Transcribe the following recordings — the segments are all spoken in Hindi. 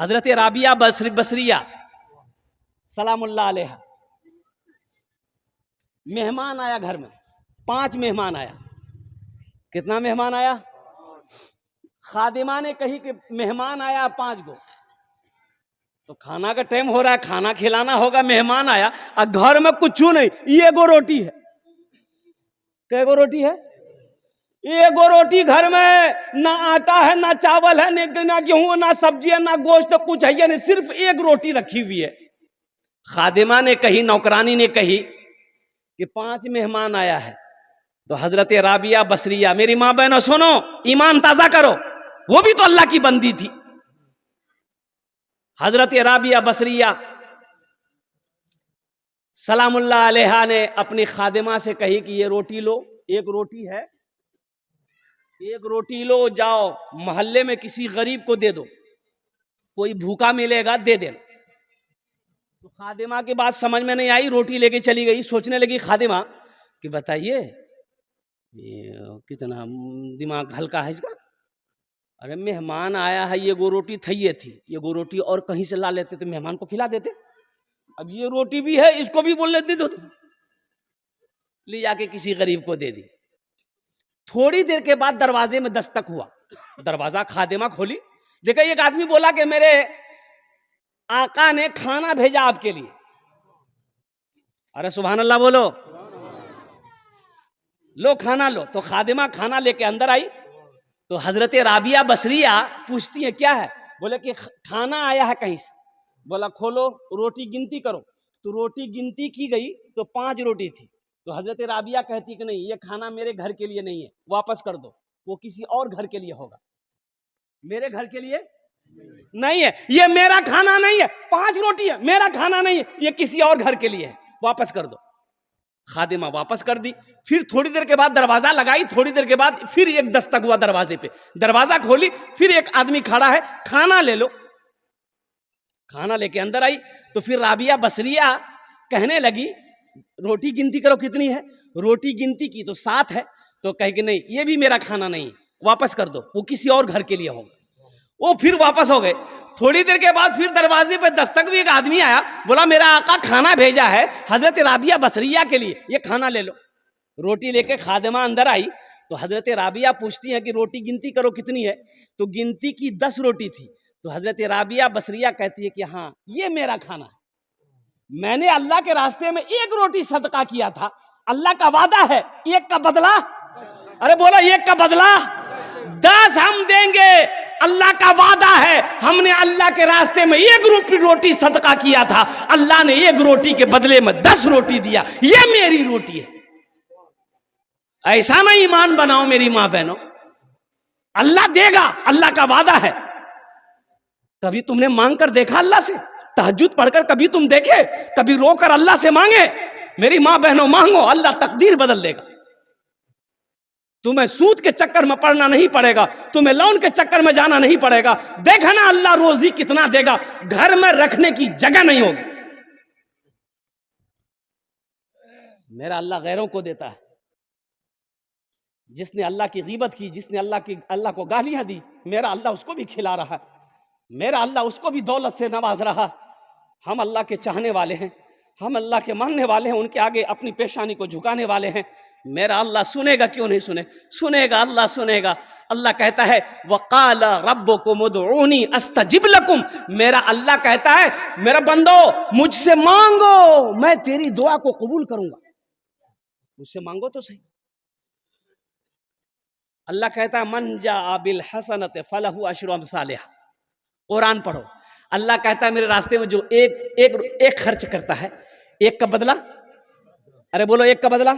हजरत राबिया बसरिया सलामुल्लाह अलैहा, मेहमान आया घर में, 5 मेहमान आया। कितना मेहमान आया? खादिमा ने कही कि मेहमान आया 5 गो, तो खाना का टाइम हो रहा है, खाना खिलाना होगा। मेहमान आया और घर में कुछ नहीं, ये गो रोटी है। कै गो रोटी है? ये गो रोटी घर में, ना आटा है, ना चावल है, ना गेहूं, ना सब्जी है, ना गोश्त, कुछ है नहीं, सिर्फ एक रोटी रखी हुई है। खादिमा ने कही, नौकरानी ने कही कि 5 मेहमान आया है। तो हजरत राबिया बसरिया, मेरी माँ बहनों सुनो, ईमान ताजा करो, वो भी तो अल्लाह की बंदी थी। हजरत राबिया बसरिया सलामुल्लाह अलैहा ने अपनी खादिमा से कही कि ये रोटी लो, एक रोटी है, एक रोटी लो, जाओ मोहल्ले में किसी गरीब को दे दो, कोई भूखा मिलेगा दे देना। तो खादिमा की बात समझ में नहीं आई, रोटी लेके चली गई। सोचने लगी खादिमा कि बताइए कितना दिमाग हल्का है इसका। अरे मेहमान आया है, ये गो रोटी थी, ये गो रोटी और कहीं से ला लेते तो मेहमान को खिला देते। अब ये रोटी भी है, इसको भी बोल लेते, ले जाके किसी गरीब को दे दी। थोड़ी देर के बाद दरवाजे में दस्तक हुआ, दरवाजा खादिमा खोली, देखा एक आदमी बोला कि मेरे आका ने खाना भेजा आपके लिए। अरे सुभान अल्लाह बोलो, लो खाना लो। तो खादिमा खाना लेके अंदर आई। तो हजरत राबिया बसरिया पूछती है क्या है? बोले कि खाना आया है कहीं से। बोला खोलो, रोटी गिनती करो। तो रोटी गिनती की गई तो 5 रोटी थी। तो हजरत राबिया कहती कि नहीं, ये खाना मेरे घर के लिए नहीं है, वापस कर दो, वो किसी और घर के लिए होगा, मेरे घर के लिए नहीं है, ये मेरा खाना नहीं है। 5 रोटी है, मेरा खाना नहीं है, ये किसी और घर के लिए है, वापस कर दो। खादिमा वापस कर दी। फिर थोड़ी देर के बाद दरवाजा लगाई, थोड़ी देर के बाद फिर एक दस्तक हुआ दरवाजे पे, दरवाजा खोली, फिर एक आदमी खड़ा है, खाना ले लो। खाना लेके अंदर आई। तो फिर राबिया बसरिया कहने लगी रोटी गिनती करो कितनी है। रोटी गिनती की तो 7 है। तो कहे कि नहीं, ये भी मेरा खाना नहीं है, वापस कर दो, वो किसी और घर के लिए होगा। वो फिर वापस हो गए। थोड़ी देर के बाद फिर दरवाजे पे दस्तक भी, एक आदमी आया, बोला मेरा आका खाना भेजा है हजरत राबिया बसरिया के लिए, ये खाना ले लो। रोटी लेके खादिमा अंदर आई। तो हजरत राबिया पूछती है कि रोटी गिनती करो कितनी है। तो गिनती की 10 रोटी थी। तो हजरत राबिया बसरिया कहती है कि हाँ, ये मेरा खाना है, मैंने अल्लाह के रास्ते में 1 रोटी सदका किया था, अल्लाह का वादा है 1 का बदला। अरे बोला 1 का बदला 10 हम देंगे, अल्लाह का वादा है। हमने अल्लाह के रास्ते में 1 रोटी सदका किया था, अल्लाह ने 1 रोटी के बदले में 10 रोटी दिया, ये मेरी रोटी है। ऐसा ना ईमान बनाओ मेरी मां बहनों, अल्लाह देगा, अल्लाह का वादा है। कभी तुमने मांग कर देखा अल्लाह से? तहज्जुद पढ़कर कभी तुम देखे? कभी रोकर अल्लाह से मांगे? मेरी मां बहनों मांगो, अल्लाह तकदीर बदल देगा। तुम्हें सूद के चक्कर में पड़ना नहीं पड़ेगा, तुम्हें लोन के चक्कर में जाना नहीं पड़ेगा। देखा ना अल्लाह रोजी कितना देगा, घर में रखने की जगह नहीं होगी। मेरा अल्लाह गैरों को देता है। जिसने अल्लाह की गीबत की, जिसने अल्लाह को गालियां दी, मेरा अल्लाह उसको भी खिला रहा है, मेरा अल्लाह उसको भी दौलत से नवाज रहा। हम अल्लाह के चाहने वाले हैं, हम अल्लाह के मानने वाले हैं, उनके आगे अपनी पेशानी को झुकाने वाले हैं। मेरा अल्लाह सुनेगा, क्यों नहीं सुनेगा, अल्लाह सुनेगा। अल्लाह कहता है वक़ाल रब्बुकुम उदऊनी अस्तजिब लकुम, मेरा अल्लाह कहता है मेरा बंदो मुझसे मांगो, मैं तेरी दुआ को कबूल करूंगा। मुझसे मांगो तो सही। अल्लाह कहता है मन जा बिल हसनत फलहु अशरु अमसालिहा। कुरान पढ़ो, अल्लाह कहता है मेरे रास्ते में जो एक खर्च करता है, 1 का बदला, अरे बोलो 1 का बदला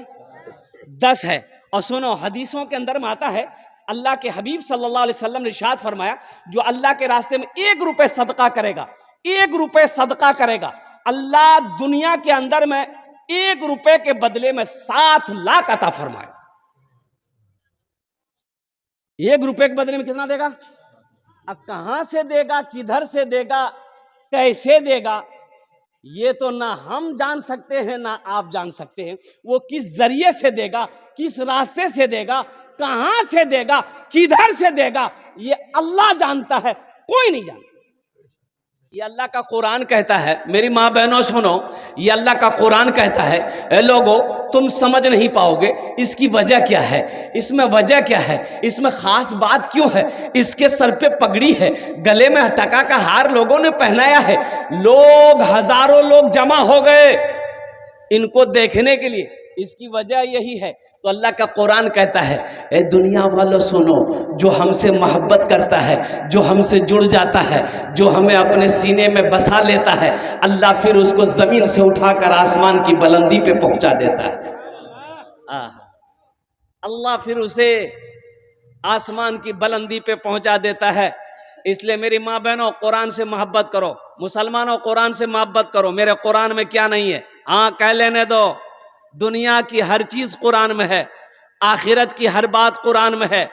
10 है। और सुनो, हदीसों के अंदर में आता है, अल्लाह के हबीब सल्लल्लाहु अलैहि वसल्लम ने इरशाद फरमाया, जो अल्लाह के रास्ते में 1 रुपए सदका करेगा, 1 रुपए सदका करेगा, अल्लाह दुनिया के अंदर में 1 रुपए के बदले में 7 लाख अता फरमाएगा। 1 रुपए के बदले में कितना देगा? अब कहां से देगा, किधर से देगा, कैसे देगा, ये तो ना हम जान सकते हैं ना आप जान सकते हैं। वो किस जरिए से देगा, किस रास्ते से देगा, कहां से देगा, किधर से देगा, ये अल्लाह जानता है, कोई नहीं जानता। ये अल्लाह का कुरान कहता है, मेरी माँ बहनों सुनो, ये अल्लाह का कुरान कहता है, ए लोगो तुम समझ नहीं पाओगे इसकी वजह क्या है, इसमें वजह क्या है, इसमें खास बात क्यों है। इसके सर पे पगड़ी है, गले में टका का हार लोगों ने पहनाया है, लोग हजारों लोग जमा हो गए इनको देखने के लिए, इसकी वजह यही है। तो अल्लाह का कुरान कहता है, ए दुनिया वालों सुनो, जो हमसे मोहब्बत करता है, जो हमसे जुड़ जाता है, जो हमें अपने सीने में बसा लेता है, अल्लाह फिर उसको जमीन से उठाकर आसमान की बुलंदी पे पहुंचा देता है। अल्लाह फिर उसे आसमान की बुलंदी पे पहुंचा देता है। इसलिए मेरी माँ बहनों कुरान से मोहब्बत करो, मुसलमानों कुरान से मोहब्बत करो। मेरे कुरान में क्या नहीं है, हाँ कह लेने दो, दुनिया की हर चीज कुरान में है, आखिरत की हर बात कुरान में है।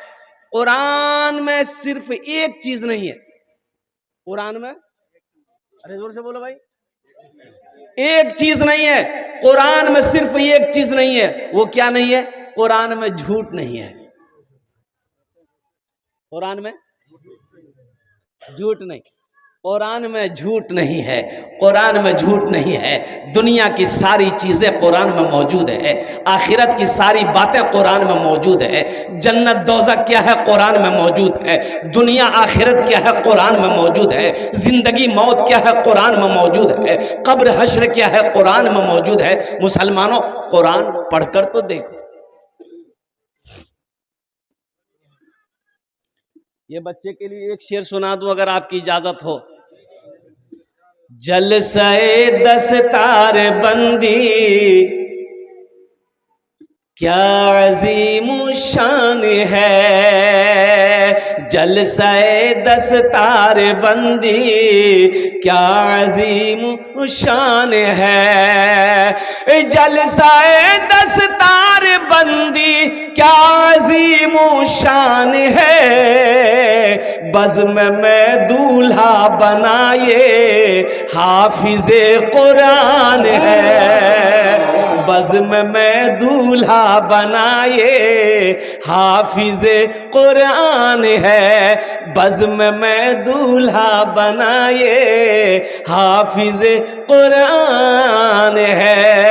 कुरान में सिर्फ एक चीज नहीं है, कुरान में, अरे जोर से बोलो भाई, एक चीज नहीं है कुरान में, सिर्फ एक चीज नहीं है। वो क्या नहीं है? कुरान में झूठ नहीं है। कुरान में झूठ नहीं, कुरान में झूठ नहीं है, कुरान में झूठ नहीं है। दुनिया की सारी चीज़ें कुरान में मौजूद है, आखिरत की सारी बातें कुरान में मौजूद है। जन्नत दोज़ख क्या है कुरान में मौजूद है, दुनिया आखिरत क्या है कुरान में मौजूद है, ज़िंदगी मौत क्या है कुरान में मौजूद है, कब्र हश्र क्या है कुरान में मौजूद है। मुसलमानों कुरान पढ़कर तो देखो। ये बच्चे के लिए एक शेर सुना दूं अगर आपकी इजाजत हो। जलसाए दस्तार बंदी क्या अजीम शान है, जलसाए दस्तार बंदी क्या अजीम शान है, जलसाए दस्तार बंदी क्या अजीम शान है, बज़्म में दूल्हा बनाए हाफिज़े कुरान है, बज़्म में दूल्हा बनाए हाफिज़े कुरान है, बज़्म में दूल्हा बनाए हाफिज़े कुरान है।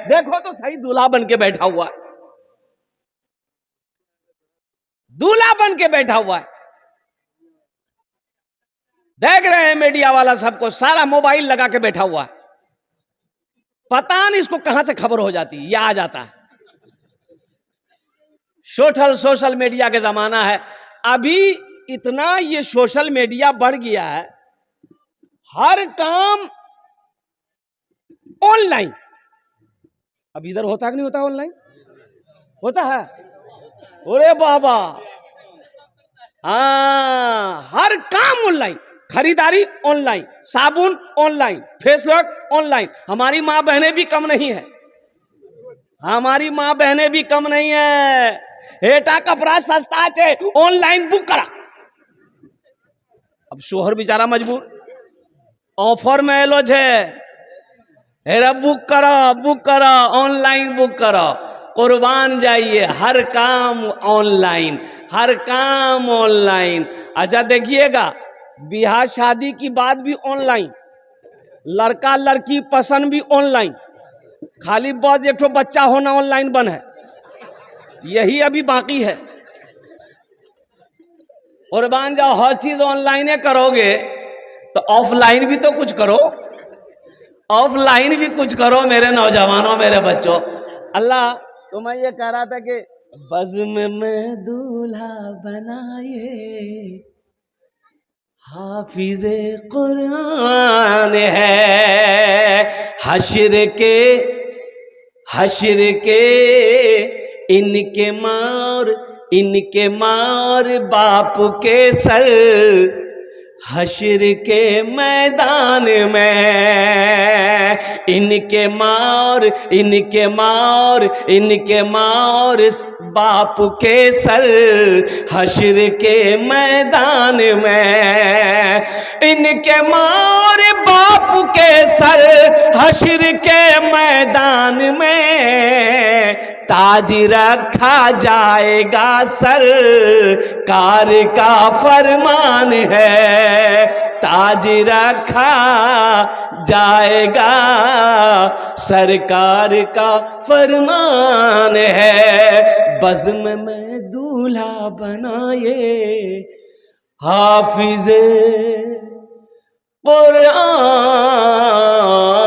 देखो तो सही, दूल्हा बन के बैठा हुआ है, दूल्हा बन के बैठा हुआ है। देख रहे हैं मीडिया वाला सबको, सारा मोबाइल लगा के बैठा हुआ है, पता नहीं इसको कहां से खबर हो जाती है, या आ जाता है। सोशल मीडिया के जमाना है। अभी इतना ये सोशल मीडिया बढ़ गया है, हर काम ऑनलाइन। अब इधर होता कि नहीं होता, ऑनलाइन होता है। अरे बाबा, हाँ, हर काम ऑनलाइन, खरीदारी ऑनलाइन, साबुन ऑनलाइन, फेस वॉश ऑनलाइन। हमारी माँ बहनें भी कम नहीं है, हमारी माँ बहनें भी कम नहीं है। हेटा कपड़ा सस्ता है, ऑनलाइन बुक करा। अब शोहर बेचारा मजबूर, ऑफर में एलो छे, हेरा बुक करो, ऑनलाइन बुक करो। कुर्बान जाइए, हर काम ऑनलाइन, हर काम ऑनलाइन। अच्छा देखिएगा, ब्याह शादी की बात भी ऑनलाइन, लड़का लड़की पसंद भी ऑनलाइन, खाली बस एक ठो बच्चा होना ऑनलाइन बन है, यही अभी बाकी है। कुर्बान जाओ, हर चीज ऑनलाइन करोगे तो ऑफलाइन भी तो कुछ करो, ऑफलाइन भी कुछ करो मेरे नौजवानों, मेरे बच्चों। अल्लाह, तो मैं ये कह रहा था कि बज़्म में दूल्हा बनाए हाफिज़े कुरान है, हश्र के इनके मार बाप के सर, हश्र के मैदान में इनके मार बाप के सर, हश्र के मैदान में इनके मार बाप के सर, हश्र के मैदान में ताज रखा जाएगा सरकार का फरमान है, ताज रखा जाएगा सरकार का फरमान है। बज़्म में दूल्हा बनाए हाफिज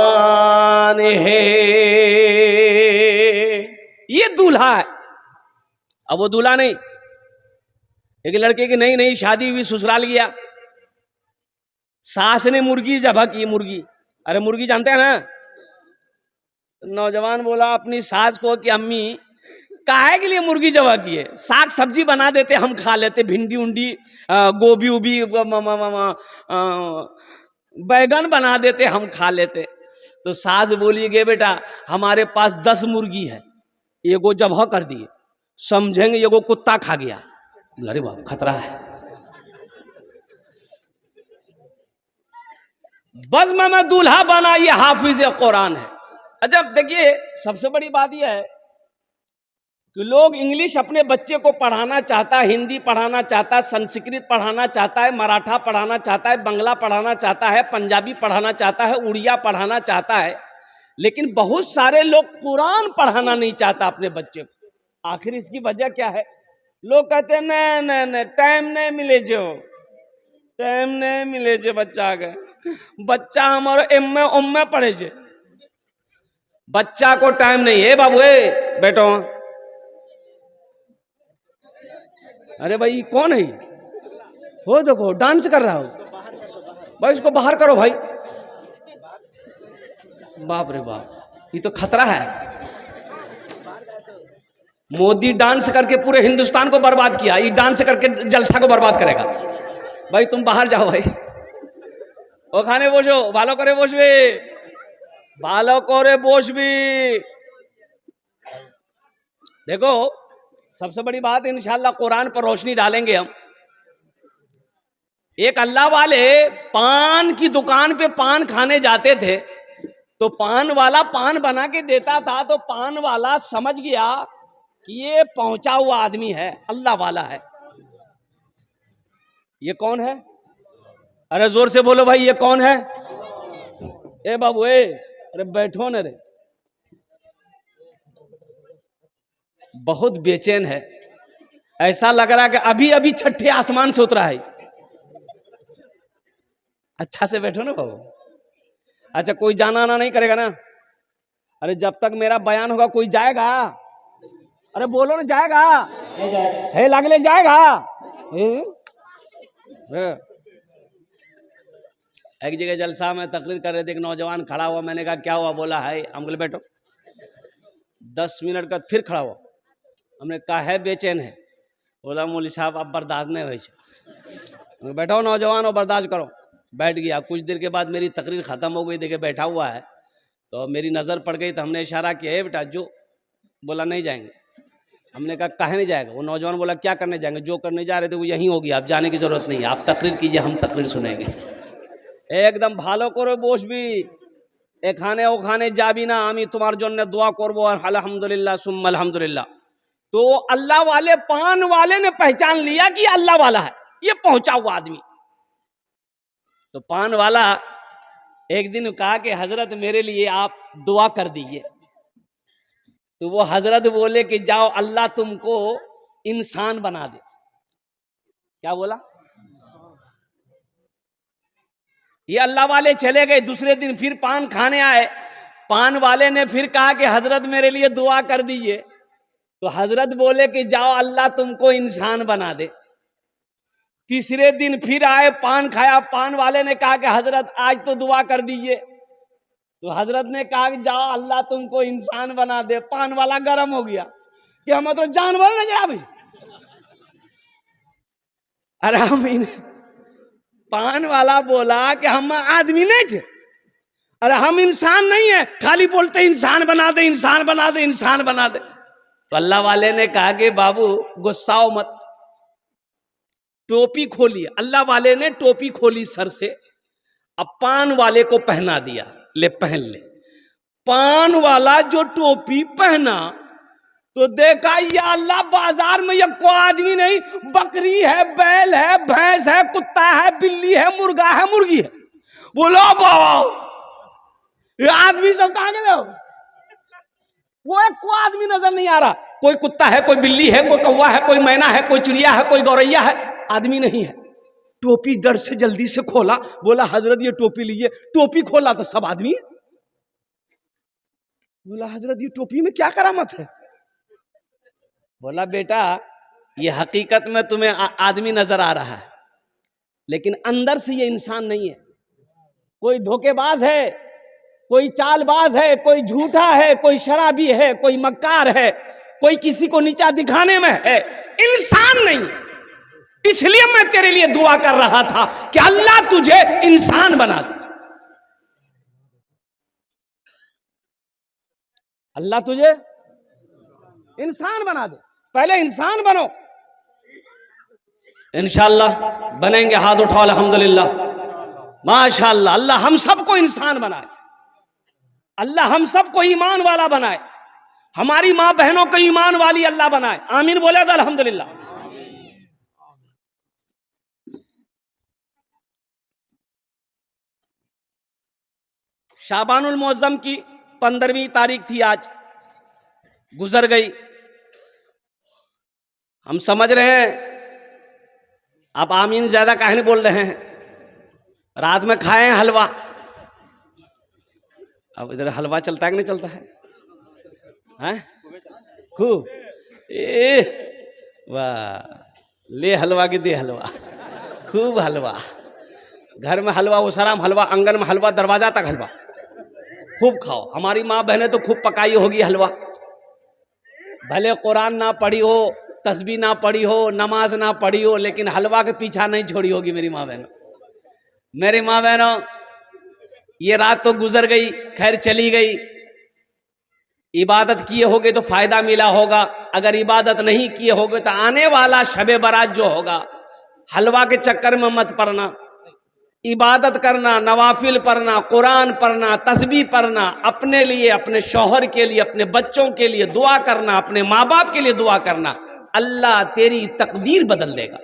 कुरान है। ये दूल्हा है। अब वो दूल्हा नहीं, एक लड़के की नई नई शादी हुई, ससुराल गया, सास ने मुर्गी ज़बह की, मुर्गी, अरे मुर्गी जानते हैं ना। नौजवान बोला अपनी सास को कि अम्मी काहे के लिए मुर्गी ज़बह की है, साग सब्जी बना देते हम खा लेते, भिंडी उंडी गोभी उभी बैगन बना देते हम खा लेते। तो सास बोली गे बेटा हमारे पास 10 मुर्गी है, एगो ज़बह कर दिए, समझेंगे एगो कुत्ता खा गया। अरे बाप खतरा है। बज़्म में दूल्हा बना ये हाफिज कुरान है। अजब देखिए, सबसे बड़ी बात यह है कि लोग इंग्लिश अपने बच्चे को पढ़ाना चाहता है, हिंदी पढ़ाना चाहता है, संस्कृत पढ़ाना चाहता है, मराठा पढ़ाना चाहता है, बंगला पढ़ाना चाहता है, पंजाबी पढ़ाना चाहता है, उड़िया पढ़ाना चाहता है, लेकिन बहुत सारे लोग कुरान पढ़ाना नहीं चाहता अपने बच्चे को। आखिर इसकी वजह क्या है? लोग कहते हैं नहीं टाइम नहीं मिले जो, टाइम नहीं मिले जो बच्चा के, बच्चा हमारे एम में पढ़े जे, बच्चा को टाइम नहीं है बाबू। बैठो, अरे भाई कौन है हो, देखो डांस कर रहा हो भाई, इसको बाहर करो भाई। बाप रे बाप, ये तो खतरा है। मोदी डांस करके पूरे हिंदुस्तान को बर्बाद किया, ये डांस करके जलसा को बर्बाद करेगा। भाई तुम बाहर जाओ भाई, ওখানে বসো, ভালো করে বসবে, ভালো করে বসবি। देखो सबसे बड़ी बात, इंशाल्लाह कुरान पर रोशनी डालेंगे हम। एक अल्लाह वाले पान की दुकान पे पान खाने जाते थे, तो पान वाला पान बना के देता था, तो पान वाला समझ गया कि ये पहुंचा हुआ आदमी है, अल्लाह वाला है। ये कौन है? अरे जोर से बोलो भाई, ये कौन है? ए बाबू अरे बैठो न रे, बहुत बेचैन है, ऐसा लग रहा है कि अभी अभी छठे आसमान से उतरा है। अच्छा से बैठो ना बाबू। अच्छा कोई जाना आना नहीं करेगा ना? अरे जब तक मेरा बयान होगा कोई जाएगा? अरे बोलो ना, जाएगा? है लगले जाएगा? एक जगह जलसा में तकरीर कर रहे थे, एक नौजवान खड़ा हुआ, मैंने कहा क्या हुआ? बोला है, हम बोले बैठो। 10 मिनट का फिर खड़ा हुआ, हमने कहा है बेचैन है? बोला मौलवी साहब आप बर्दाश्त नहीं हुई। बैठाओ नौजवान, और बर्दाश्त करो। बैठ गया। कुछ देर के बाद मेरी तकरीर ख़त्म हो गई, देखे बैठा हुआ है, तो मेरी नज़र पड़ गई, तो हमने इशारा किया है बेटा जो। बोला नहीं जाएंगे। हमने कहा काहे नहीं जाएगा? वो नौजवान बोला क्या करने जाएंगे? जो करने जा रहे थे वो यहीं होगी, आप जाने की ज़रूरत नहीं है, आप तकरीर कीजिए, हम तकरीर सुनेंगे। एकदम भालो करो बसबी, एखाने ओखाने जाबी ना, आमी तुम्हार जन्य दुआ करबो, अल्हम्दुलिल्लाह सुम्मा अल्हम्दुलिल्लाह। तो अल्लाह वाले पान वाले ने पहचान लिया कि अल्लाह वाला है, ये पहुंचा हुआ आदमी। तो पान वाला एक दिन कहा कि हजरत मेरे लिए आप दुआ कर दीजिए। तो वो हजरत बोले कि जाओ अल्लाह तुमको इंसान बना दे। क्या बोला? ये अल्लाह वाले चले गए। दूसरे दिन फिर पान खाने आए, पान वाले ने फिर कहा कि हजरत मेरे लिए दुआ कर दीजिए। तो हजरत बोले कि जाओ अल्लाह तुमको इंसान बना दे। तीसरे दिन फिर आए, पान खाया, पान वाले ने कहा कि हजरत आज तो दुआ कर दीजिए। तो हजरत ने कहा कि जाओ अल्लाह तुमको इंसान बना दे। पान वाला गर्म हो गया कि हम तो जानवर नजर आ भाई। अरे हम पान वाला बोला कि हम आदमी नहीं थे, अरे हम इंसान नहीं है, खाली बोलते इंसान बना दे, इंसान बना दे, इंसान बना दे। तो अल्लाह वाले ने कहा कि बाबू गुस्साओ मत, टोपी खोलिए। अल्लाह वाले ने टोपी खोली सर से, अब पान वाले को पहना दिया, ले पहन ले। पान वाला जो टोपी पहना तो देखा या अल्लाह बाजार में ये कोई आदमी नहीं, बकरी है, बैल है, भैंस है, कुत्ता है, बिल्ली है, मुर्गा है, मुर्गी है। बोलो बाबा ये आदमी सब कहां गए? कोई आदमी नजर नहीं आ रहा। कोई कुत्ता है, कोई बिल्ली है, कोई कौवा है, कोई मैना है, कोई चिड़िया है, कोई गौरैया है, आदमी नहीं है। टोपी डर से जल्दी से खोला, बोला हजरत ये टोपी लीजिए। टोपी खोला तो सब आदमी। बोला हजरत ये टोपी में क्या करामत है? बोला बेटा ये हकीकत में तुम्हें आदमी नजर आ रहा है, लेकिन अंदर से ये इंसान नहीं है। कोई धोखेबाज है, कोई चालबाज है, कोई झूठा है, कोई शराबी है, कोई मक्कार है, कोई किसी को नीचा दिखाने में है, इंसान नहीं है। इसलिए मैं तेरे लिए दुआ कर रहा था कि अल्लाह तुझे इंसान बना दे, अल्लाह तुझे इंसान बना दे। पहले इंसान बनो, इंशाअल्लाह बनेंगे। हाथ उठाओ अल्हम्दुलिल्लाह, माशाअल्लाह। अल्लाह हम सबको इंसान बनाए, अल्लाह हम सबको ईमान वाला बनाए, हमारी मां बहनों को ईमान वाली अल्लाह बनाए। आमीन बोले तो अल्हम्दुलिल्लाह। शाबानुल मुअज्जम की 15वीं तारीख थी, आज गुजर गई। हम समझ रहे हैं आप आमीन ज्यादा काहे नहीं बोल रहे हैं? रात में खाए हैं हलवा। अब इधर हलवा चलता है कि नहीं चलता है? हैं? खूब वाह, ले हलवा की दे हलवा, खूब हलवा। घर में हलवा, उसराम हलवा, आंगन में हलवा, दरवाजा तक हलवा, खूब खाओ। हमारी माँ बहनें तो खूब पकाई होगी हलवा। भले कुरान ना पढ़ी हो, तस्बीह ना पढ़ी हो, नमाज ना पढ़ी हो, लेकिन हलवा के पीछा नहीं छोड़ी होगी मेरी माँ बहनों। मेरी माँ बहनों ये रात तो गुजर गई, खैर चली गई। इबादत किए होगे तो फायदा मिला होगा, अगर इबादत नहीं किए होगे तो आने वाला शबे बारात जो होगा, हलवा के चक्कर में मत पड़ना। इबादत करना, नवाफिल पढ़ना, कुरान पढ़ना, तस्बीह पढ़ना, अपने लिए, अपने शौहर के लिए, अपने बच्चों के लिए दुआ करना, अपने माँ बाप के लिए दुआ करना। अल्लाह तेरी तकदीर बदल देगा।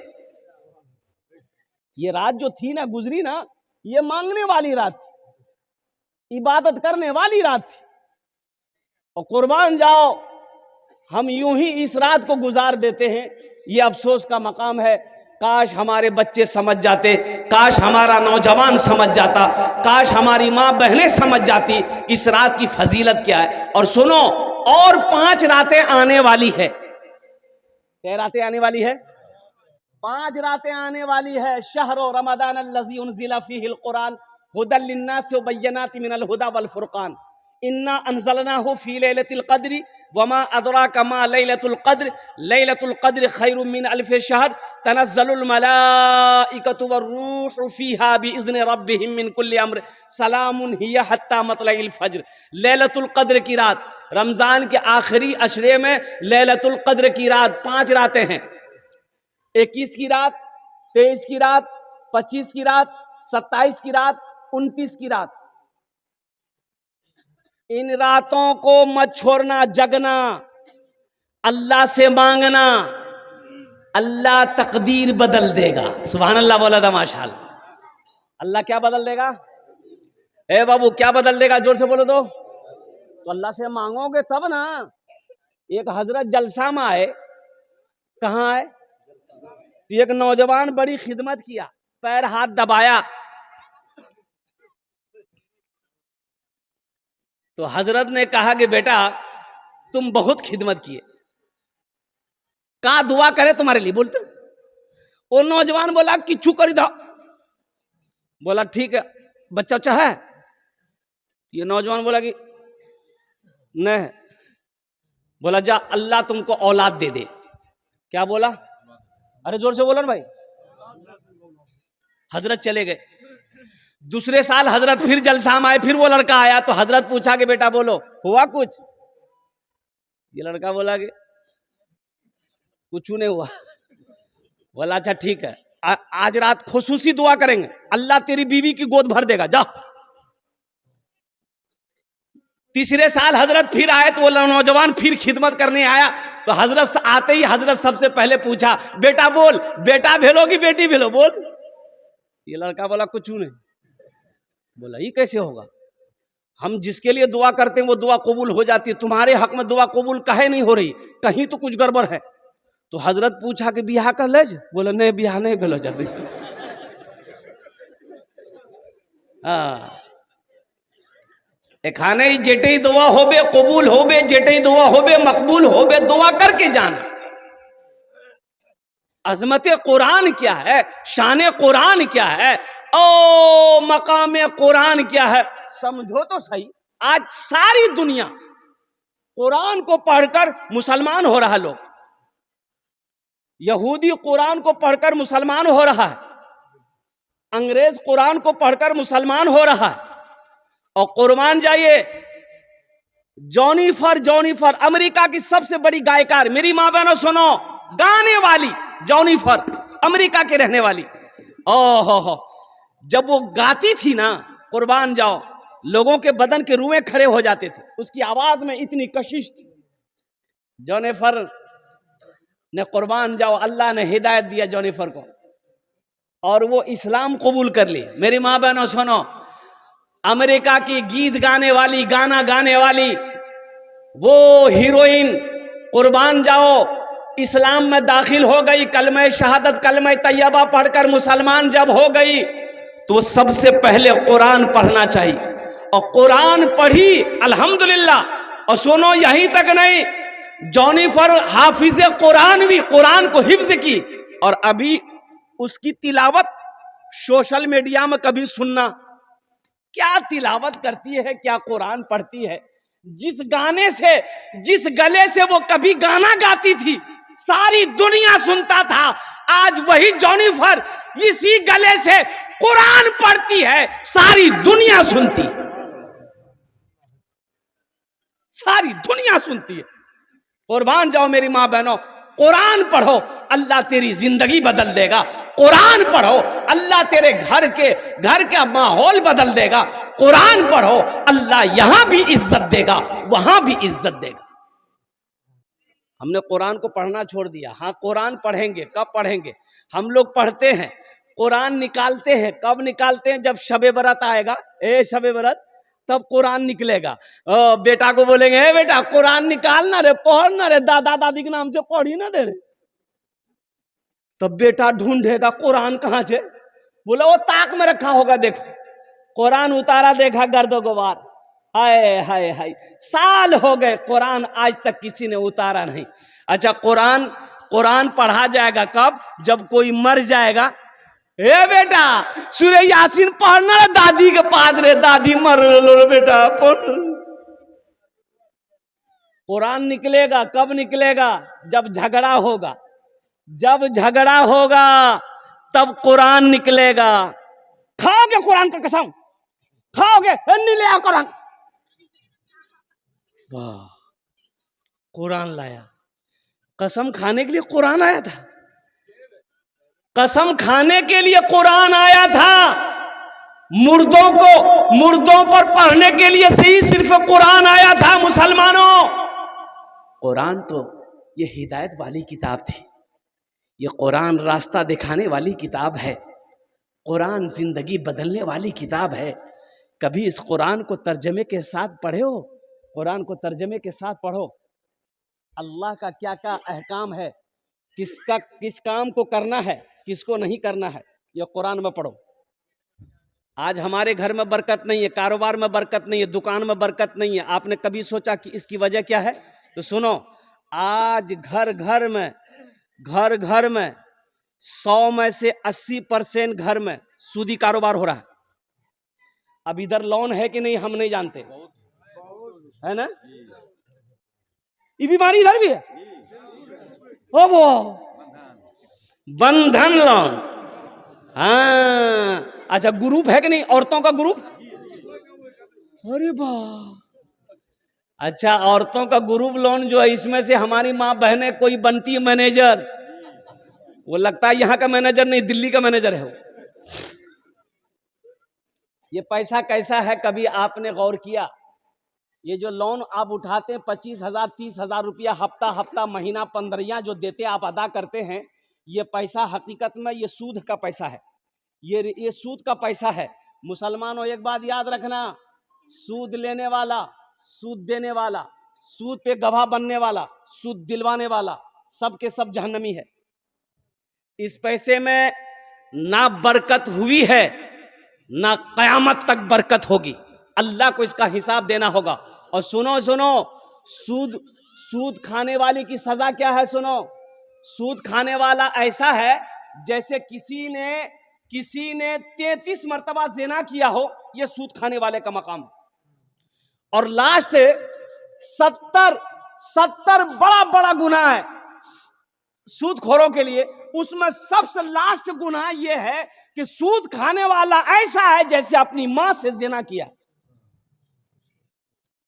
ये रात जो थी ना, गुजरी ना, ये मांगने वाली रात थी, इबादत करने वाली रात थी। और कुर्बान जाओ, हम यूं ही इस रात को गुजार देते हैं। ये अफसोस का मकाम है। काश हमारे बच्चे समझ जाते, काश हमारा नौजवान समझ जाता, काश हमारी माँ बहनें समझ जाती कि इस रात की फजीलत क्या है। और सुनो, और 5 रातें आने वाली है। क्या रातें आने वाली है? 5 रातें आने वाली है। शहरो रमदान अल्लज़ी उनज़िला फ़ीहिल कुरान हुदल लिन्नास व बय्यनाति मिनल हुदा वल फुरकान इन्ना अंज़लनाहु फ़ी लैलतिल क़द्रि वमा अदराका मा लैलतुल क़द्र लैलतुल क़द्र खैरुम मिन अल्फ़ि शहर तनज़्ज़लुल मलाइकतु वर्रूहु फ़ीहा बिइज़्नि रब्बिहिम मिन कुल्लि अम्र सलामुन हिय हत्ता मतलइल फ़ज्र। लैलतुल क़द्र की रात, रमज़ान के आखिरी अशरे में लैलतुल क़द्र की रात 5 रातें हैं। 21 की रात, 23 की रात, 25 की रात, 27 की रात, 29 की रात। इन रातों को मत छोड़ना, जगना, अल्लाह से मांगना, अल्लाह तकदीर बदल देगा। सुभान अल्लाह बोला था माशाअल्लाह। अल्लाह क्या बदल देगा? ए बाबू क्या बदल देगा? जोर से बोलो तो अल्लाह से मांगोगे तब ना। एक हजरत जलसा में आए, कहाँ आए? एक नौजवान बड़ी खिदमत किया, पैर हाथ दबाया, तो हजरत ने कहा कि बेटा तुम बहुत खिदमत किए, का दुआ करे तुम्हारे लिए बोलते। वो नौजवान बोला किच्छु करी था। बोला ठीक है, बच्चा अच्छा है? ये नौजवान बोला कि नहीं। बोला जा अल्लाह तुमको औलाद दे दे। क्या बोला? अरे जोर से बोलो ना भाई। हजरत चले गए। दूसरे साल हजरत फिर जलसा में आए, फिर वो लड़का आया, तो हजरत पूछा कि बेटा बोलो हुआ कुछ? ये लड़का बोला कि कुछ नहीं हुआ। बोला अच्छा ठीक है, आज रात खुसूसी दुआ करेंगे, अल्लाह तेरी बीवी की गोद भर देगा, जा। तीसरे साल हजरत फिर आए तो वो नौजवान फिर खिदमत करने आया। तो हजरत आते ही हजरत सबसे पहले पूछा, बेटा बोल, बेटा भेलो कि बेटी भेलो, बोल। ये लड़का बोला कुछ नहीं। बोला ये कैसे होगा, हम जिसके लिए दुआ करते हैं वो दुआ कबूल हो जाती है, तुम्हारे हक में दुआ कबूल काहे नहीं हो रही, कहीं तो कुछ गड़बड़ है। तो हजरत पूछा कि बियाह कर ले? बोला नहीं बियाह नहीं भेलो जाते। खाने जेटे दुआ होबे कबूल होबे, जेटे दुआ होबे मकबूल होबे, दुआ करके जाना। अजमत कुरान क्या है, शान कुरान क्या है, ओ मकाम कुरान क्या है, समझो तो सही। आज सारी दुनिया कुरान को पढ़कर मुसलमान हो रहा, लोग यहूदी कुरान को पढ़कर मुसलमान हो रहा है, अंग्रेज कुरान को पढ़कर मुसलमान हो रहा है। और कुर्बान जाइए, जॉनिफर अमेरिका की सबसे बड़ी गायकार, मेरी माँ बहनों सुनो, गाने वाली जॉनिफर, अमेरिका के रहने वाली, ओहो, जब वो गाती थी ना कुर्बान जाओ, लोगों के बदन के रुएं खड़े हो जाते थे, उसकी आवाज में इतनी कशिश थी। जॉनिफर ने कुर्बान जाओ, अल्लाह ने हिदायत दिया जॉनिफर को और वो इस्लाम कबूल कर ली। मेरी माँ बहनों सुनो, अमेरिका की गीत गाने वाली, गाना गाने वाली वो हीरोइन कुर्बान जाओ इस्लाम में दाखिल हो गई, कलमा शहादत कलमा तैयबा पढ़कर मुसलमान जब हो गई तो सबसे पहले कुरान पढ़ना चाहिए। और कुरान पढ़ी अल्हम्दुलिल्लाह। और सुनो यहीं तक नहीं, जॉनिफर हाफिज कुरान भी, कुरान को हिफ्ज की, और अभी उसकी तिलावत सोशल मीडिया में कभी सुनना, क्या तिलावत करती है, क्या कुरान पढ़ती है। जिस गाने से, जिस गले से वो कभी गाना गाती थी सारी दुनिया सुनता था, आज वही जॉनिफर इसी गले से कुरान पढ़ती है, सारी दुनिया सुनती है, सारी दुनिया सुनती है। कुर्बान जाओ मेरी माँ बहनों, कुरान पढ़ो, अल्लाह तेरी जिंदगी बदल देगा। कुरान पढ़ो, अल्लाह तेरे घर का माहौल बदल देगा। कुरान पढ़ो, अल्लाह यहां भी इज्जत देगा, वहां भी इज्जत देगा। हमने कुरान को पढ़ना छोड़ दिया। हाँ कुरान पढ़ेंगे, कब पढ़ेंगे? हम लोग पढ़ते हैं, कुरान निकालते हैं, कब निकालते हैं? जब शबे बरत आएगा, शबे बरत, तब कुरान निकलेगा। बेटा को बोलेंगे, हे बेटा कुरान निकालना रे, पढ़ना रे, दादा दादी के नाम से पढ़ी ना दे रे। तब बेटा ढूंढेगा कुरान कहां से, बोला वो ताक में रखा होगा, देखो कुरान उतारा, देखा गर्दो गुबार, हाय हाय हाय, साल हो गए कुरान आज तक किसी ने उतारा नहीं। अच्छा कुरान पढ़ा जाएगा कब? जब कोई मर जाएगा। ए बेटा सूरह यासीन पढ़ना रे दादी के पास रे, दादी मर लो रे बेटा पढ़। कुरान निकलेगा कब निकलेगा? जब झगड़ा होगा, जब झगड़ा होगा तब कुरान निकलेगा। खाओगे कुरान का कसम, खाओगे? नहीं ले आओ कुरान। वाह, कुरान लाया, कसम खाने के लिए कुरान आया था, कसम खाने के लिए कुरान आया था। मुर्दों पर पढ़ने के लिए सही सिर्फ कुरान आया था। मुसलमानों, कुरान तो ये हिदायत वाली किताब थी, ये कुरान रास्ता दिखाने वाली किताब है, कुरान जिंदगी बदलने वाली किताब है। कभी इस कुरान को तर्जमे के साथ पढ़े हो? कुरान को तर्जमे के साथ पढ़ो, अल्लाह का क्या क्या अहकाम है, किस काम को करना है, किसको नहीं करना है, ये कुरान में पढ़ो। आज हमारे घर में बरकत नहीं है, कारोबार में बरकत नहीं है, दुकान में बरकत नहीं है। आपने कभी सोचा कि इसकी वजह क्या है? तो सुनो, आज घर घर में 100 में से 80% घर में सूदी कारोबार हो रहा है। अब इधर लोन है कि नहीं हम नहीं जानते, है ना? ये बीमारी इधर भी है, ओ वो बंधन लोन। हाँ अच्छा, ग्रुप है कि नहीं, औरतों का ग्रुप? अरे वाह, अच्छा औरतों का ग्रुप लोन जो है, इसमें से हमारी माँ बहनें कोई बनती है मैनेजर, वो लगता है यहाँ का मैनेजर नहीं, दिल्ली का मैनेजर है वो। ये पैसा कैसा है, कभी आपने गौर किया? ये जो लोन आप उठाते हैं 25,000 30,000 रुपया हफ्ता हफ्ता महीना 15 जो देते आप अदा करते हैं, ये पैसा हकीकत में ये सूद का पैसा है, ये सूद का पैसा है। मुसलमानों एक बात याद रखना, सूद लेने वाला, सूद देने वाला, सूद पे गवाह बनने वाला, सूद दिलवाने वाला, सब के सब जहन्नमी है। इस पैसे में ना बरकत हुई है ना कयामत तक बरकत होगी। अल्लाह को इसका हिसाब देना होगा। और सुनो सुनो, सूद खाने वाले की सजा क्या है? सुनो, सूद खाने वाला ऐसा है जैसे किसी ने 33 मर्तबा ज़िना किया हो, यह सूद खाने वाले का मकाम है। और लास्ट 70 बड़ा बड़ा गुनाह है सूदखोरों के लिए। उसमें सबसे लास्ट गुनाह यह है कि सूद खाने वाला ऐसा है जैसे अपनी मां से ज़िना किया।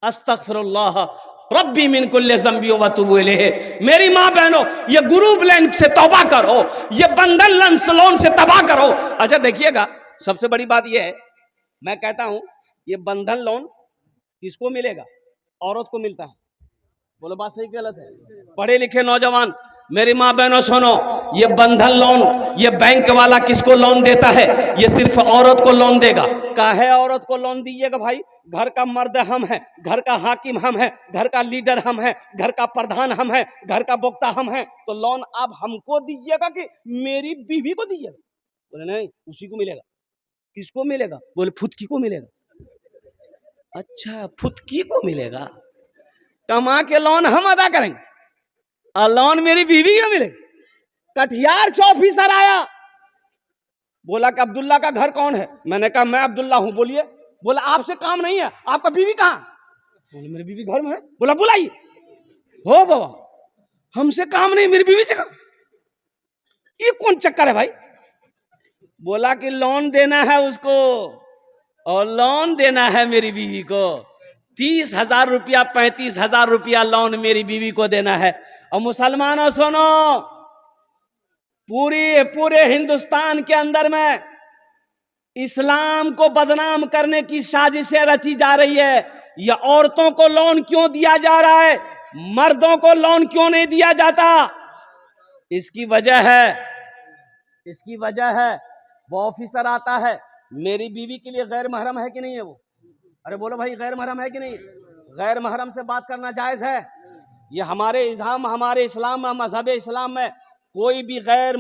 अस्तगफिरुल्लाह रब्बी मिन कुल्li ज़ंबी व अतूबु इलैहि। मेरी माँ बहनों, ये ग्रुप लोन से तौबा करो, ये बंधन लोन से तौबा करो। अच्छा देखिएगा, सबसे बड़ी बात यह है, मैं कहता हूं ये बंधन लोन किसको मिलेगा? औरत को मिलता है। बोलो बात सही गलत है? पढ़े लिखे नौजवान मेरी माँ बहनों सुनो, ये बंधन लोन, ये बैंक वाला किसको लोन देता है? ये सिर्फ औरत को लोन देगा। काहे औरत को लोन दीजिएगा भाई? घर का मर्द हम हैं, घर का हाकिम हम हैं, घर का लीडर हम हैं, घर का प्रधान हम हैं, घर का वक्ता हम हैं, तो लोन आप हमको दीजिएगा कि मेरी बीवी को दीजिएगा? बोले नहीं, उसी को मिलेगा। किसको मिलेगा? बोले फुदकी को मिलेगा। अच्छा, फुदकी को मिलेगा। कमा के लोन हम अदा करेंगे और लोन मेरी बीवी को मिलेगा। कटिहार से ऑफिसर आया, बोला कि अब्दुल्ला का घर कौन है? मैंने कहा मैं अब्दुल्ला हूं। बोलिए। बोला आपसे काम नहीं है, आपका बीवी कहाँ? बोले मेरी बीवी घर में है। बोला बुलाइए। हो बाबा, हमसे काम नहीं, मेरी बीवी से काम। ये कौन चक्कर है भाई? बोला कि लोन देना है उसको, और लोन देना है मेरी बीवी को। 30,000 रुपया 35,000 रुपया लोन मेरी बीवी को देना है। और मुसलमानों सुनो, पूरे हिंदुस्तान के अंदर में इस्लाम को बदनाम करने की साजिशें रची जा रही है। यह औरतों को लोन क्यों दिया जा रहा है, मर्दों को लोन क्यों नहीं दिया जाता? इसकी वजह है वो ऑफिसर आता है, मेरी बीवी के लिए गैर महरम है कि नहीं है वो? अरे बोलो भाई, गैर महरम है कि नहीं? गैर महरम से बात करना जायज है? ये हमारे इस्लाम में, मजहब इस्लाम में कोई भी गैर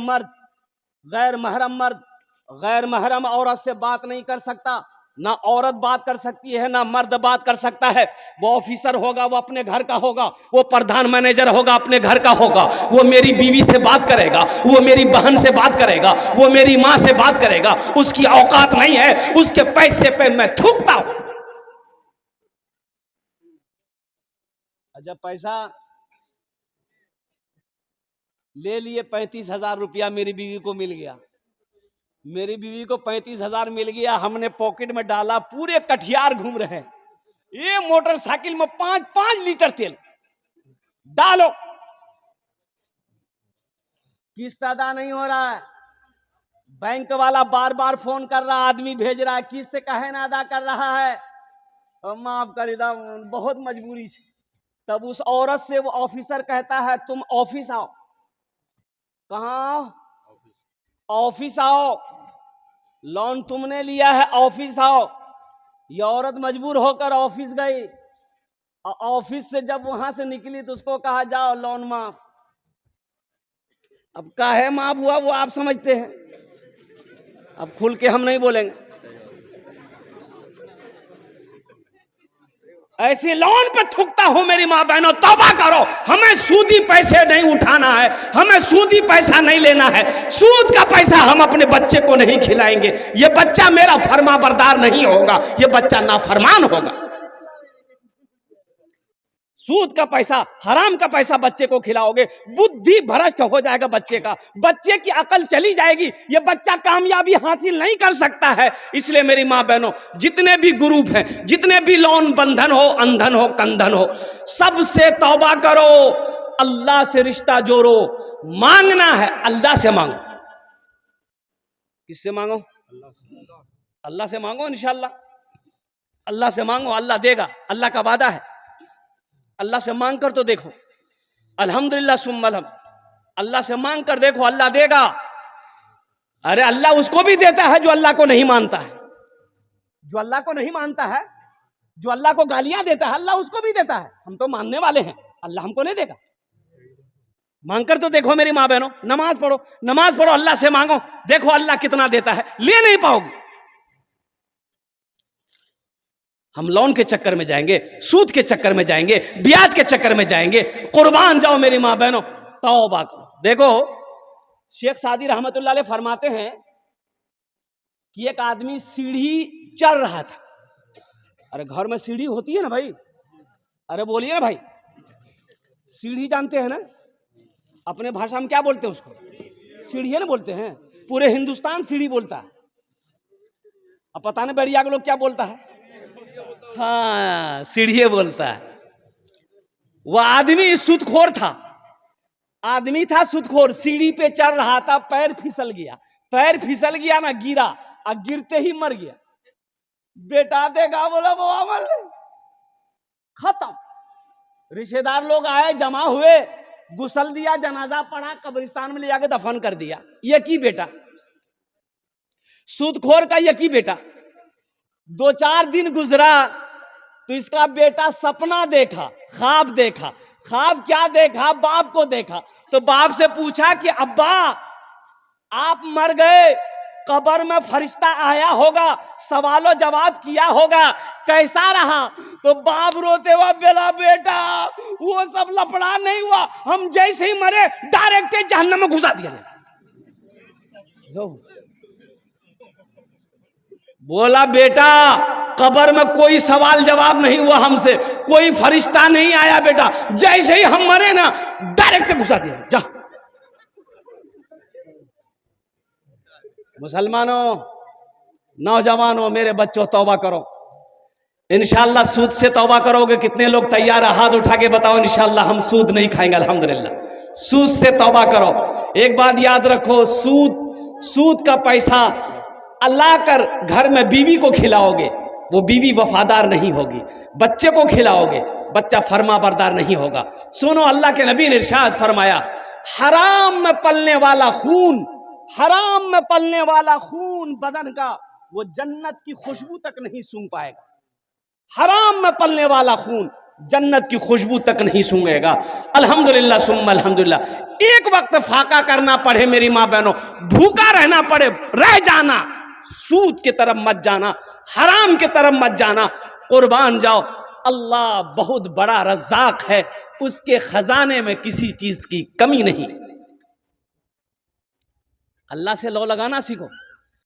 महरम औरत से बात नहीं कर सकता। ना औरत बात कर सकती है, ना मर्द बात कर सकता है। वो ऑफिसर होगा, वो अपने घर का होगा, वो प्रधान मैनेजर होगा, अपने घर का होगा। वो मेरी बीवी से बात करेगा, वो मेरी बहन से बात करेगा, वो मेरी माँ से बात करेगा। उसकी औकात नहीं है, उसके पैसे पे मैं थूकता हूं। जब पैसा ले लिए 35,000 रुपया मेरी बीवी को मिल गया, मेरी बीवी को 35,000 मिल गया, हमने पॉकेट में डाला, पूरे कटिहार घूम रहे हैं। ये मोटरसाइकिल में 5 लीटर तेल डालो, किस्त अदा नहीं हो रहा है। बैंक वाला बार बार फोन कर रहा, आदमी भेज रहा है, किस्त काहे ना अदा कर रहा है? माफ कर दा, बहुत मजबूरी से। तब उस औरत से वो ऑफिसर कहता है तुम ऑफिस आओ। कहाँ? ऑफिस आओ, लोन तुमने लिया है, ऑफिस आओ। ये औरत मजबूर होकर ऑफिस गई। ऑफिस से जब वहां से निकली तो उसको कहा जाओ लोन माफ। अब काहे माफ हुआ वो आप समझते हैं, अब खुल के हम नहीं बोलेंगे। ऐसे लोन पे थूकता हूं मेरी माँ बहनों, तौबा करो। हमें सूदी पैसे नहीं उठाना है, हमें सूदी पैसा नहीं लेना है। सूद का पैसा हम अपने बच्चे को नहीं खिलाएंगे। ये बच्चा मेरा फर्मा बरदार नहीं होगा, ये बच्चा नाफरमान होगा। सूद का पैसा, हराम का पैसा बच्चे को खिलाओगे, बुद्धि भ्रष्ट हो जाएगा बच्चे का, बच्चे की अकल चली जाएगी, ये बच्चा कामयाबी हासिल नहीं कर सकता है। इसलिए मेरी माँ बहनों, जितने भी ग्रुप हैं, जितने भी लोन, बंधन हो, अंधन हो, कंधन हो, सबसे तौबा करो, अल्लाह से रिश्ता जोड़ो। मांगना है अल्लाह से मांगो। किससे मांगो? अल्लाह से मांगो इंशाअल्लाह। अल्लाह से मांगो, अल्लाह देगा, अल्लाह का वादा है। अल्लाह से मांग कर तो देखो, अल्हम्दुलिल्लाह सुम्मा अलहम, अल्लाह से मांग कर देखो, अल्लाह देगा। अरे अल्लाह उसको भी देता है जो अल्लाह को नहीं मानता है, जो अल्लाह को नहीं मानता है, जो अल्लाह को गालियां देता है, अल्लाह उसको भी देता है। हम तो मानने वाले हैं, अल्लाह हमको नहीं देगा। मांग कर तो देखो मेरी माँ बहनों, नमाज पढ़ो, नमाज पढ़ो, अल्लाह से मांगो, देखो अल्लाह कितना देता है, ले नहीं पाओगे। हम लोन के चक्कर में जाएंगे, सूद के चक्कर में जाएंगे, ब्याज के चक्कर में जाएंगे। कुर्बान जाओ मेरी माँ बहनों, तौबा करो। देखो शेख सादी रहमतुल्लाह अलैह फरमाते हैं कि एक आदमी सीढ़ी चढ़ रहा था। अरे घर में सीढ़ी होती है ना भाई, अरे बोलिए ना भाई, सीढ़ी जानते हैं ना, अपने भाषा में क्या बोलते हैं उसको, सीढ़ी है ना बोलते हैं। पूरे हिंदुस्तान सीढ़ी बोलता है, अब पता नहीं बढ़िया के लोग क्या बोलता है, हाँ सीढ़ी बोलता है। वह आदमी सूदखोर था, आदमी था सूदखोर, सीढ़ी पे चढ़ रहा था, पैर फिसल गया, पैर फिसल गया ना, गिरा और गिरते ही मर गया। बेटा देखा, बोला वो अमल खत्म। रिश्तेदार लोग आए, जमा हुए, गुसल दिया, जनाजा पढ़ा, कब्रिस्तान में ले जाके दफन कर दिया। ये की बेटा, सूदखोर का ये की बेटा। 2-4 दिन गुजरा तो इसका बेटा सपना देखा, ख्वाब देखा। ख्वाब क्या देखा, बाप को देखा। तो बाप से पूछा कि अब्बा आप मर गए, कब्र में फरिश्ता आया होगा, सवालो जवाब किया होगा, कैसा रहा? तो बाप रोते हुआ बोला, बेटा वो सब लफड़ा नहीं हुआ, हम जैसे ही मरे डायरेक्ट जहन्नम में घुसा दिया। बोला बेटा कब्र में कोई सवाल जवाब नहीं हुआ हमसे, कोई फरिश्ता नहीं आया बेटा, जैसे ही हम मरे ना डायरेक्ट घुसा दिया, जा। मुसलमानों, नौजवानों, मेरे बच्चों, तौबा करो। इंशाअल्लाह सूद से तौबा करोगे। कितने लोग तैयार है? हाथ उठा के बताओ, इंशाअल्लाह हम सूद नहीं खाएंगे। अल्हम्दुलिल्लाह, सूद से तौबा करो। एक बात याद रखो, सूद का पैसा अल्लाह कर घर में बीवी को खिलाओगे, वो बीवी वफादार नहीं होगी। बच्चे को खिलाओगे, बच्चा फर्मा बरदार नहीं होगा। सुनो, अल्लाह के नबी ने इरशाद फरमाया, हराम में पलने वाला खून, हराम में पलने वाला खून बदन का, वो जन्नत की खुशबू तक नहीं सूंघ पाएगा। हराम में पलने वाला खून जन्नत की खुशबू तक नहीं सूंघेगा। अल्हम्दुलिल्लाह सुम्मा अल्हम्दुलिल्लाह। एक वक्त फाका करना पड़े मेरी माँ बहनों, भूखा रहना पड़े, रह जाना, सूद की तरफ मत जाना, हराम की तरफ मत जाना। कुर्बान जाओ, अल्लाह बहुत बड़ा रज़्ज़ाक है, उसके खजाने में किसी चीज की कमी नहीं। अल्लाह से लो लगाना सीखो।